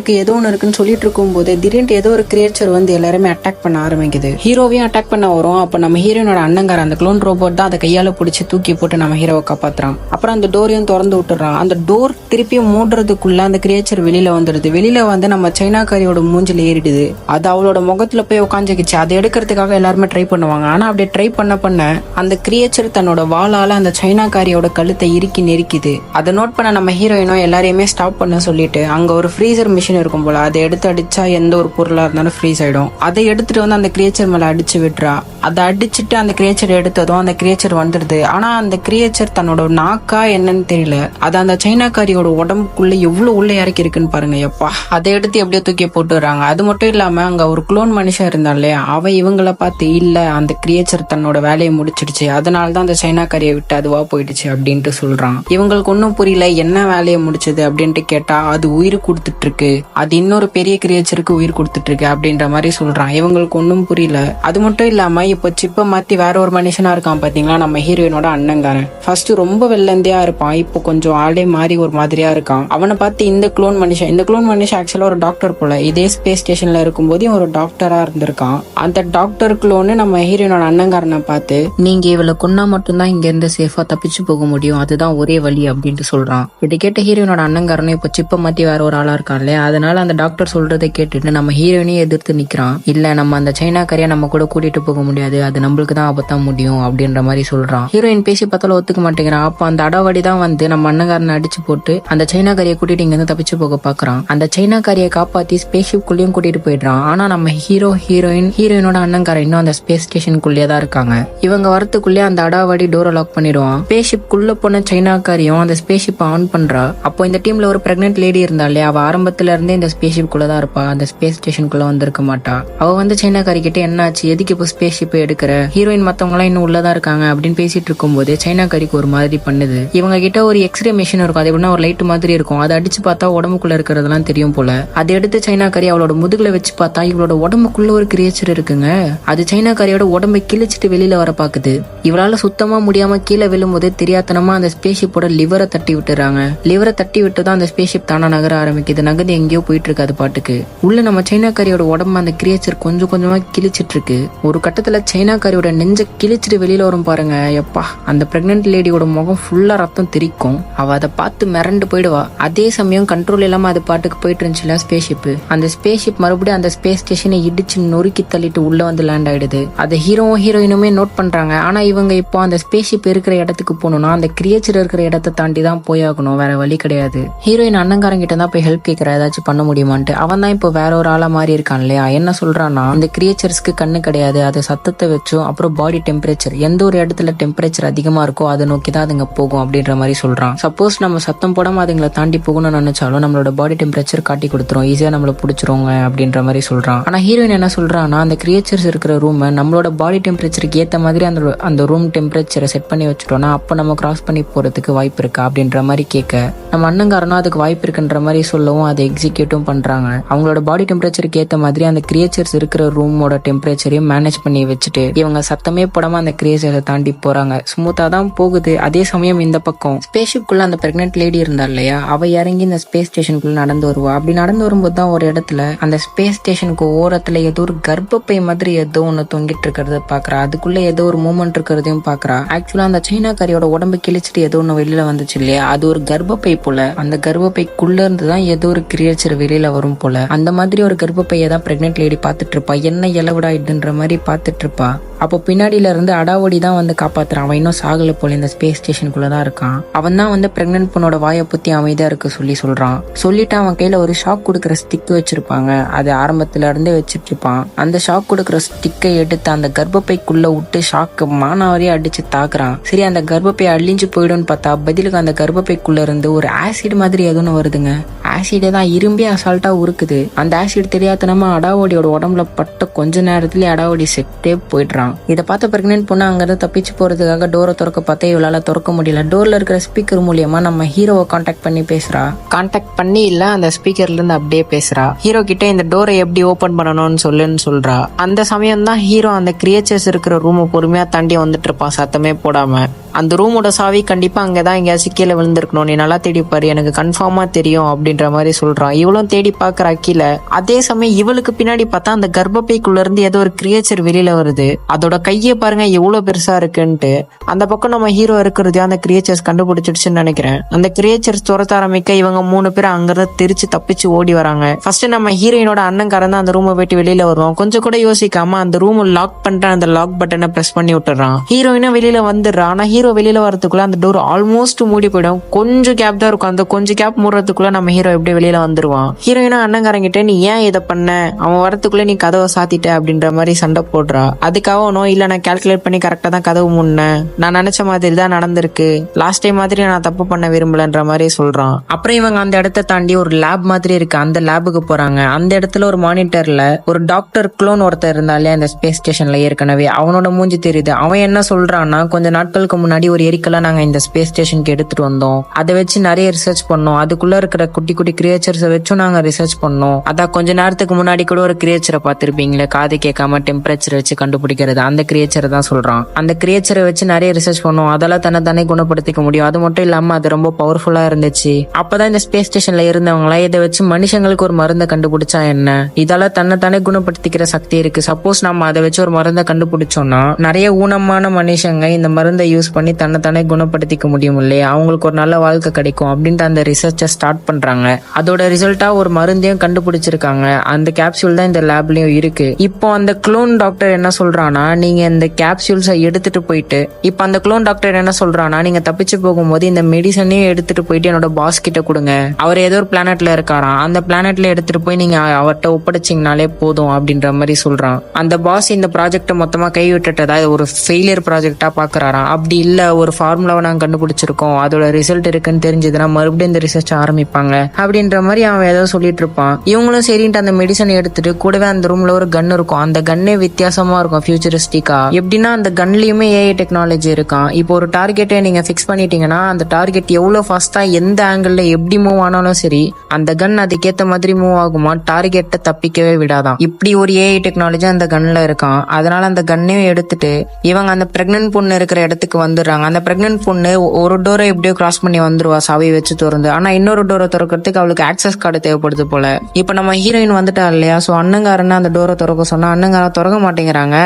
இருக்குன்னு சொல்லிட்டு இருக்கும் போது திடீர்னு ஏதோ ஒரு கிரியேச்சர் வந்து எல்லாருமே அட்டாக் பண்ண ஆரம்பிக்குது. ஹீரோவையும் அட்டாக் பண்ண வரும். அப்ப நம்ம ஹீரோனோட அண்ணங்கார அந்த க்ளோன் ரோபோட் தான் அதை கையால பிடிச்சி தூக்கி போட்டு நம்ம ஹீரோவை காப்பாத்துறான். அப்புறம் அந்த டோரையும் திறந்து விட்டுறான். அந்த டோர் திருப்பியும் மூடுறதுக்குள்ள அந்த கிரியேச்சர் வெளியில வந்துடுது. வெளியில வந்து நம்ம சைனாக்காரியோட மூஞ்சில ஏறிடுது. அது அவளோட முகத்துல போய் உட்காந்துக்கிச்சு. அதை எடுக்கிறதுக்காக எல்லாருமே ட்ரை பண்ணுவாங்க. ஆனா அப்படியே ட்ரை பண்ண அந்த கிரியேச்சர் தன்னோட வாளால அந்த சைனாக்காரியோட கழுத்தை இறுக்கி நெருக்கிது. அதை நோட் பண்ண நம்ம ஹீரோயினும் எல்லாரையுமே ஸ்டாப் பண்ண சொல்லிட்டு அங்க ஒரு ஃப்ரீசர் மிஷின் இருக்கும் போல, அதை எடுத்து அடிச்சா எந்த ஒரு பொருளா இருந்தாலும் ஃப்ரீஸ் ஆயிடும். அதை எடுத்துட்டு வந்து அந்த கிரியேச்சர் மேல அடிச்சு விட்டுறா. அதை அடிச்சுட்டு அந்த கிரியேச்சர் எடுத்ததும் அந்த கிரியேச்சர் வந்துடுது. ஆனா அந்த கிரியேச்சர் தன்னோட நாக்கா என்னன்னு தெரியல, அது அந்த சைனாக்காரியோட உடம்புக்குள்ள எவ்வளவு உள்ள இறக்கி இருக்குன்னு பாருங்க. எப்பா, அதை எடுத்து எப்படியோ தூக்கி போட்டுறாங்க. அது மட்டும் இல்லாம அங்க ஒரு குளோன் மனுஷன் இருந்தாலே அவ இவங்கள பார்த்து இல்ல அந்த கிரியேச்சர் தன்னோட வேலையை முடிச்சிடுச்சு, அதனாலதான் அந்த சைனாக்காரியை விட்டு அதுவா போயிடுச்சு அப்படின்ட்டு சொல்றான். இவங்களுக்கு ஒன்னும் புரியல என்ன வேலையை முடிச்சது அப்படின்ட்டு கேட்டா அது உயிர் கொடுத்துட்டு இருக்கு, அது இன்னொரு பெரிய கிரியேச்சருக்கு உயிர் கொடுத்துட்டு இருக்கு அப்படின்ற மாதிரி சொல்றான். இவங்களுக்கு ஒன்னும் புரியல. அது மட்டும் இல்லாம இப்போ சிப்ப மாத்தி வேற ஒரு மனுஷனா இருக்கான் பாத்தீங்களா நம்ம ஹீரோயினோட அண்ணங்காரன். ஃபர்ஸ்ட் ரொம்ப வெள்ளந்தியா இருப்பான், இப்போ கொஞ்சம் ஆளே மாறி ஒரு மாதிரியா இருக்கான். அவனை பார்த்து இந்த குளோன் மனுஷன் ஆக்சுவலா ஒரு டாக்டர் போல, இதே ஸ்பேஸ் ஸ்டேஷன்ல இருக்கும்போது ஒரு டாக்டரா இருந்திருக்கான். அந்த டாக்டர் குளோன்னு நம்ம ஹீரோயினோட அண்ணங்காரனை பார்த்து நீங்க இவளை கொன்னா மட்டும்தான் இங்க இருந்து சேஃபா தப்பிச்சு போக முடியும், அதுதான் ஒரே வழி அப்படின்ட்டு சொல்றான். இதை கேட்ட ஹீரோயினோட அண்ணங்காரனும் இப்போ சிப்ப மாத்தி வேற ஒரு ஆளா இருக்கான் இல்லையா, அதனால அந்த டாக்டர் சொல்றதை கேட்டுட்டு நம்ம ஹீரோயினையும் எதிர்த்து நிக்கிறான். இல்ல நம்ம அந்த சைனாக்காரியா நம்ம கூட கூட்டிட்டு போக முடியாது, அது நம்மளுக்கு தான் ஆபத்தா முடியும் அப்படின்ற மாதிரி சொல்றான். ஹீரோயின் பேசி பார்த்தாலும் ஒத்துக்க மாட்டேங்கிறான். அப்ப அந்த அடாவடி தான் வந்து நம்ம அண்ணங்காரனை அடிச்சு போட்டு அந்த சைனாக்காரியை கூட்டிட்டு இங்க இருந்து தப்பிச்சு போக பாக்குறான். அந்த சைனாக்காரியை காப்பாத்தி ஸ்பேஸ்ஷிப் குள்ளேயும் கூட்டிட்டு போயிடுறான். ஆனா நம்ம ஹீரோயினோட அண்ணங்காரன் இன்னும் அந்த ஸ்பேஸ் ஸ்டேஷனுக்குள்ளேயே தான் இருக்காங்க. இவங்க வரத்துக்குள்ளே அந்த அடாவடி டோரை லாக் பண்ணிடுவான். ஸ்பேஸ்ஷிப் குள்ள போன சைனாக்காரியும் அந்த ஸ்பேஸ்ஷிப் ஆன் பண்றா. அப்போ இந்த டீம்ல ஒரு பிரெக்னென்ட் லேடி இருந்தாலே அவ ஆரம்பத்துல இருந்தே இந்த ஸ்பேஸ்ஷிப் குள்ள தான் இருப்பா, அந்த ஸ்பேஸ் ஸ்டேஷனுக்குள்ள வந்திருக்க மாட்டா. அவ வந்து சைனாக்காரி கிட்ட என்னாச்சு, எதுக்கு இப்போ ஸ்பேஸ்ஷிப் எடுக்கிற, ஹீரோயின் மத்தவங்க எல்லாம் இன்னும் உள்ளதா இருக்காங்க அப்படின்னு பேசிட்டு இருக்கும் போது சைனாக்காரிக்கு ஒரு மாதிரி பண்ணுது. இவங்க கிட்ட ஒரு எக்ஸ்ரே மிஷின் இருக்கும், அது எப்படின்னா ஒரு லைட் மாதிரி இருக்கும், அதை அடிச்சு பார்த்தா உடம்புக்குள்ள இருக்கிறதெல்லாம் தெரியும் போல. அதை எடுத்து சைனாக்காரி அவளோட முதுகுல வச்சு பார்த்தா இவளோட உடம்புக்குள்ள ஒரு கிரியேச்சர் இருக்குங்க. அது சைனாக்காரியோட உடம்பை கிழிச்சிட்டு வெளியில வர பாக்குது. இவளால சுத்தமா முடியாம கீழே விழும்போது தெரியாதனமா அந்த ஸ்பேஸ்ஷிப்போட லிவரை தட்டி விட்டுறாங்க. லிவரை தட்டி விட்டுதான் அந்த ஸ்பேஸ்ஷிப் தானா நகர ஆரம்பிக்குது. நகர்ந்து எங்கேயோ போயிட்டு இருக்கு அது பாட்டுக்கு. உள்ள நம்ம சைனாக்காரியோட உடம்பு அந்த கிரியேச்சர் கொஞ்சம் கொஞ்சமா கிழிச்சிட்டு இருக்கு. ஒரு கட்டத்துல சைனாக்காரியோட நெஞ்ச கிழிச்சிட்டு வெளியில வரும் பாருங்க. எப்பா, அந்த பிரெக்னென்ட் லேடியோட முகம் ஃபுல்லா ரத்தம் தெரிக்கும். அவ அதை பார்த்து மிரண்டு போயிடுவா. அதே சமயம் கண்ட்ரோல் இல்லாம அது பாட்டுக்கு போயிட்டு இருந்துச்சுல ஸ்பேஸ்ஷிப். அந்த ஸ்பேஸ்ஷிப் மறுபடியும் அந்த ஸ்பேஸ் ஸ்டேஷனை இடிச்சு நொறுக்கி தள்ளிட்டு உள்ள வந்து லேண்ட் ஆயிடுது. அதை ஹீரோயினுமே நோட் பண்றாங்க. ஆனா இவங்க இப்போ அந்த ஸ்பேஸ்ஷிப் இருக்கிற இடத்துக்கு போகணும்னா அந்த கிரியேச்சர் இருக்கிற இடத்தை தாண்டி தான் போயாகணும், வேற வழி கிடையாது. ஹீரோயின் அண்ணங்காரன் கிட்ட தான் போய் ஹெல்ப் கேட்கற, ஏதாச்சும் பண்ண முடியுமான்ட்டு. அவன் தான் இப்போ வேற ஒரு ஆளா மாறி இருக்கான் இல்லையா. என்ன சொல்றான்னா, இந்த கிரியேச்சர்ஸ்க்கு கண்ணு கிடையாது, அது சத்தத்தை வச்சும் அப்புறம் பாடி டெம்பரேச்சர், எந்த ஒரு இடத்துல டெம்பரேச்சர் அதிகமா இருக்கோ அதை நோக்கி தான் அதுங்க போகும் அப்படின்ற மாதிரி சொல்றான். சப்போஸ் நம்ம சத்தம் போடாம அதுங்களை தாண்டி போகணும்னு நினைச்சாலும் நம்மளோட பாடி டெம்பரேச்சர் காட்டி கொடுத்துரும், ஈஸியா நம்மள பிடிச்சிருவாங்க அப்படின்ற மாதிரி சொல்றான். ஆனா ஹீரோயின் என்ன சொல்றான்னா, அந்த கிரியேச்சர்ஸ் இருக்கிற ரூம் நம்மளோட பாடி டெம்பரேச்சருக்கு ஏத்த மாதிரி அந்த ரூம் டெம்பரேச்சரை செட் பண்ணி வச்சுட்டோம்னா அப்ப நம்ம கிராஸ் பண்ணி போறதுக்கு வாய்ப்பு இருக்கா அப்படின்ற மாதிரி கேட்க, நம்ம அண்ணங்காரனும் அதுக்கு வாய்ப்பு இருக்குன்ற மாதிரி சொல்லவும் அதை எக்ஸிக்யூட்டும் பண்றாங்க. அவங்களோட பாடி டெம்பரேச்சருக்கு ஏத்த மாதிரி அந்த கிரியேச்சர்ஸ் இருக்கிற ரூமோட டெம்பரேச்சரையும் மேனேஜ் பண்ணி வச்சுட்டு இவங்க சத்தமே போடாம அந்த கிரியேச்சரை தாண்டி போறாங்க. ஸ்மூத்தா தான் போகுது. அதே சமயம் இந்த பக்கம் ஸ்பேஸ்ஷிப்குள்ள அந்த பிரெக்னென்ட் லேடி இருந்தா இல்லையா, அவ இறங்கி இந்த ஸ்பேஸ் ஸ்டேஷனுக்குள்ள நடந்து வருவா. அப்படி நடந்து வரும்போது தான் ஒரு இடத்துல அந்த ஸ்பேஸ் ஸ்டேஷனுக்கு ஓரத்துல ஏதோ ஒரு கர்ப்பப்பை மாதிரி ஏதோ ஒண்ணு தொங்கிட்டு இருக்கிறத பாக்குறா. அதுக்குள்ள ஏதோ ஒரு மூமெண்ட் இருக்கிறதையும் பாக்குறா. ஆக்சுவலா அந்த சைனாக்காரியோட உடம்பு கிழிச்சிட்டு ஏதோ ஒண்ணு வெளியில வந்துச்சு இல்லையா, அது ஒரு கர்ப்பப்பை போல. அந்த கர்ப்பப்பைக்குள்ள இருந்துதான் ஏதோ ஒரு கிரியேச்சர் வெளியில வரும் போல. அந்த மாதிரி ஒரு கர்ப்பப்பையை தான் பிரெக்னென்ட் லேடி பாத்துட்டு இருப்பா. என்ன இலவிடா இதுன்ற மாதிரி பாத்துட்டு இருப்பா. அப்போ பின்னாடியில இருந்து அடாவடி தான் வந்து காப்பாத்துறான். அவன் இன்னும் சாகல போல, இந்த ஸ்பேஸ் ஸ்டேஷனுக்குள்ளதான் இருக்கான். அவன் தான் வந்து பிரெக்னென்ட் பொண்ணோட வாயை புத்தி அமைதியா இருக்க சொல்றான். சொல்லிட்டு அவன் கையில ஒரு ஷாக் கொடுக்குற ஸ்டிக் வச்சிருப்பாங்க, அது ஆரம்பத்துல இருந்தே வச்சிட்டு இருப்பான். அந்த ஷாக் கொடுக்குற ஸ்டிக்கை எடுத்து அந்த கர்ப்பப்பைக்குள்ள விட்டு ஷாக்கு மானாவரியா அடிச்சு தாக்குறான். சரி, அந்த கர்ப்பப்பை அழிஞ்சு போயிடும்னு பார்த்தா பதிலுக்கு அந்த கர்ப்பப்பைக்குள்ள இருந்து ஒரு ஆசிட் மாதிரி எதுன்னு வருதுங்க. ஆசிடே தான் இரும்பே அசால்ட்டா உருக்குது. அந்த ஆசிட் தெரியாதனமா அடாவடியோட உடம்புல பட்ட கொஞ்ச நேரத்துலயே அடாவடி செட்டே போயிடுறான். இதை பார்த்த பிரெக்னென்ட் பொண்ணு அங்கிருந்து தப்பிச்சு போறதுக்காக டோரை திறக்க பார்த்தா இவளால திறக்க முடியல. டோர்ல இருக்கிற ஸ்பீக்கர் மூலியமா நம்ம ஹீரோவை கான்டாக்ட் பண்ணி பேசுறா. கான்டாக்ட் பண்ணி இல்ல, அந்த ஸ்பீக்கர்ல இருந்து அப்படியே பேசுறா. ஹீரோ கிட்ட இந்த டோரை எப்படி ஓபன் பண்ணணும்னு சொல்றா. அந்த சமயம் தான் ஹீரோ அந்த கிரியேச்சர்ஸ் இருக்கிற ரூமை பொறுமையா தாண்டி வந்துட்டு இருப்பான் சத்தமே போடாம. அந்த ரூமோட சாவி கண்டிப்பா அங்கதான் எங்கேயாச்சும் கீழே விழுந்திருக்கணும், நீ நல்லா தேடி பாரு, எனக்கு கன்ஃபார்மா தெரியும் அப்படின்ற மாதிரி சொல்றான். இவளும் தேடி பாக்குறா கீழே. அதே சமயம் இவளுக்கு பின்னாடி பார்த்தா அந்த கர்ப்பப்பைக்குள்ள இருந்து ஏதோ ஒரு கிரியேச்சர் வெளியில வருது. அதோட கையை பாருங்க எவ்வளவு பெருசா இருக்குன்ட்டு. அந்த பக்கம் நம்ம ஹீரோ இருக்கிறதையும் அந்த கிரியேச்சர்ஸ் கண்டுபிடிச்சிடுச்சுன்னு நினைக்கிறேன். அந்த கிரியேச்சர்ஸ் துரத்த ஆரம்பிக்க இவங்க 3 பேர் அங்கிருந்து தெரிச்சு தப்பிச்சு ஓடி வராங்க. ஃபர்ஸ்ட் நம்ம ஹீரோயினோட அண்ணன்காரன் தான் அந்த ரூமை விட்டு வெளியில வருவான். கொஞ்சம் கூட யோசிக்காம அந்த ரூம் லாக் பண்ற அந்த லாக் பட்டனை பிரஸ் பண்ணி விட்டுறான். ஹீரோயினும் வெளியில வந்துடுறா. ஆனா ஹீரோ வெளியில வரதுக்குள்ள அந்த டோர் ஆல்மோஸ்ட் மூடி போயிடும். கொஞ்சம் கேப் தான் இருக்கும். அந்த கொஞ்சம் கேப் மூடுறதுக்குள்ள நம்ம ஹீரோ எப்படி வெளியில வந்துருவான். ஹீரோயினா அண்ணன்காரங்கிட்ட நீ ஏன் இதை பண்ண, அவன் வரத்துக்குள்ள நீ கதவை சாத்திட்ட அப்படின்ற மாதிரி சண்டை போடுறா. அதுக்காக இல்ல நான் கால்குலேட் பண்ணி கரெக்டா தான் கதவு முன்னேன், நான் நினைச்ச மாதிரி தான் நடந்திருக்கு, லாஸ்ட் டைம் மாதிரி நான் தப்பு பண்ண விரும்பலன்ற மாதிரி சொல்றான். அப்புறம் இவங்க அந்த இடத்த தாண்டி ஒரு லேப் மாதிரி இருக்கு, அந்த லேபுக்கு போறாங்க. அந்த இடத்துல ஒரு மானிட்டர்ல ஒரு டாக்டர் குளோன் ஒருத்தர் இருந்தாலே அந்த ஸ்பேஸ் ஸ்டேஷன்ல ஏற்கனவே அவனோட மூஞ்சி தெரியுது. அவன் என்ன சொல்றான்னா, கொஞ்ச நாட்களுக்கு முன்னாடி ஒரு எரிக்கலை நாங்க இந்த ஸ்பேஸ் ஸ்டேஷனுக்கு எடுத்துட்டு வந்தோம், அதை வச்சு நிறைய ரிசர்ச் பண்ணோம், அதுக்குள்ள இருக்கிற குட்டி குட்டி கிரியேச்சர்ஸ் வச்சும் நாங்க ரிசர்ச் பண்ணோம். அதான் கொஞ்ச நேரத்துக்கு முன்னாடி கூட ஒரு கிரியேச்சரை பார்த்திருப்பீங்களே, காது கேட்காம டெம்பரேச்சர் வச்சு கண்டுபிடிக்கிறது, அந்த கிரியேச்சரை தான் சொல்றான். அந்த கிரியேச்சரை வச்சு நிறைய ரிசர்ச் பண்ணோம், அதெல்லாம் தானே குணப்படுத்திக்க முடியும். அது மட்டும் இல்லாம அது ரொம்ப பவர்ஃபுல்லா இருந்துச்சு. அப்பதான் இந்த ஸ்பேஸ் ஸ்டேஷன்ல இருந்தவங்களா இதை வச்சு மனுஷங்களுக்கு ஒரு மருந்தை கண்டுபிடிச்சா என்ன, இதால தானே குணப்படுத்திக்கிற சக்தி இருக்கு. சப்போஸ் நம்ம அதை வச்சு ஒரு மருந்தை கண்டுபிடிச்சோம்னா நிறைய ஊனமான மனுஷங்க இந்த மருந்தை யூஸ் பண்ணி தானே குணப்படுத்திக்க முடியும் இல்லையா, அவங்களுக்கு ஒரு நல்ல வாழ்க்கை கிடைக்கும் அப்படின்ட்டு அந்த ரிசர்ச்சை ஸ்டார்ட் பண்றாங்க. அதோட ரிசல்ட்டா ஒரு மருந்தையும் கண்டுபிடிச்சிருக்காங்க. அந்த கேப்சூல் தான் இந்த லேப்லயும் இருக்கு. இப்போ அந்த குளோன் டாக்டர் என்ன சொல்றானா, நீங்க இந்த கேப்சூல்ஸை எடுத்துட்டு போயிட்டு, இப்ப அந்த குளோன் டாக்டர் என்ன சொல்றானா, நீங்க தப்பிச்சு போகும்போது இந்த மெடிசனையும் எடுத்துட்டு போயிட்டு என்னோட பாஸ் கிட்ட கொடுங்க, அவர் ஏதோ ஒரு பிளானட்ல இருக்காராம், அந்த பிளானட்ல எடுத்துட்டு போய் நீங்க அவர்கிட்ட ஒப்படைச்சிங்கனாலே போதும் அப்படின்ற மாதிரி சொல்றான். அந்த பாஸ் இந்த ப்ராஜெக்ட மொத்தமா கைவிட்டுட்டதா ஒரு ஃபெயிலியர் ப்ராஜெக்டா பாக்குறாராம். அப்படி இல்ல ஒரு ஃபார்முலாவை நாங்க கண்டுபிடிச்சிருக்கோம், அதோட ரிசல்ட் இருக்குன்னு தெரிஞ்சதுன்னா மறுபடியும் இந்த ரிசர்ச் ஆரம்பிப்பாங்க அப்படின்ற மாதிரி அவன் ஏதோ சொல்லிட்டு இருப்பான். இவங்களும் சரின்ட்டு அந்த மெடிசன் எடுத்துட்டு கூடவே அந்த ரூம்ல ஒரு கன் இருக்கும். அந்த கன்னே வித்தியாசமா இருக்கும், ஃபியூச்சரிஸ்டிக்கா. எப்படின்னா அந்த கன்லயுமே ஏஐ டெக்னாலஜி இருக்கான். இப்போ ஒரு டார்கெட்டை நீங்க பிக்ஸ் பண்ணிட்டீங்கன்னா அந்த டார்கெட் எவ்வளவு ஃபாஸ்டா எந்த ஆங்கிள் எப்படி மூவ் ஆனாலும் சரி அந்த கன் அதுக்கேத்த மாதிரி மூவ் ஆகுமா, டார்கெட்டை தப்பிக்கவே விடாதான். இப்படி ஒரு ஏஐ டெக்னாலஜி அந்த கன்ல இருக்கான். அதனால அந்த கன்னையும் எடுத்துட்டு இவங்க அந்த பிரெக்னன்ட் பொண்ணு இருக்கிற இடத்துக்கு வந்துடுறாங்க. அந்த பிரெக்னன்ட் பொண்ணு ஒரு டோரை எப்படியோ கிராஸ் பண்ணி வந்துருவா சாவி வச்சு திறந்து. ஆனா இன்னொரு டோரை திறக்கிறதுக்கு அவளுக்கு ஆக்சஸ் கார்டு தேவைப்படுது போல. இப்ப நம்ம ஹீரோயின் வந்துட்டா இல்லையா, சோ அண்ணங்காரன் அந்த டோரை திறக்க சொன்னா அண்ணங்காரன் திறக்க மாட்டேங்கிறாங்க.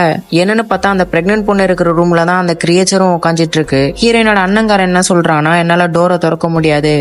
என்னன்னு பார்த்தா அந்த பிரெக்னன்ட் பொண்ணு இருக்கிற ரூம்ல தான் அந்த கிரியேச்சரும் உட்காந்துட்டு இருக்கு. ஹீரோயினோட அண்ணங்காரன் என்ன சொல்றான்னா, என்னால டோரை திறக்க முடியாது,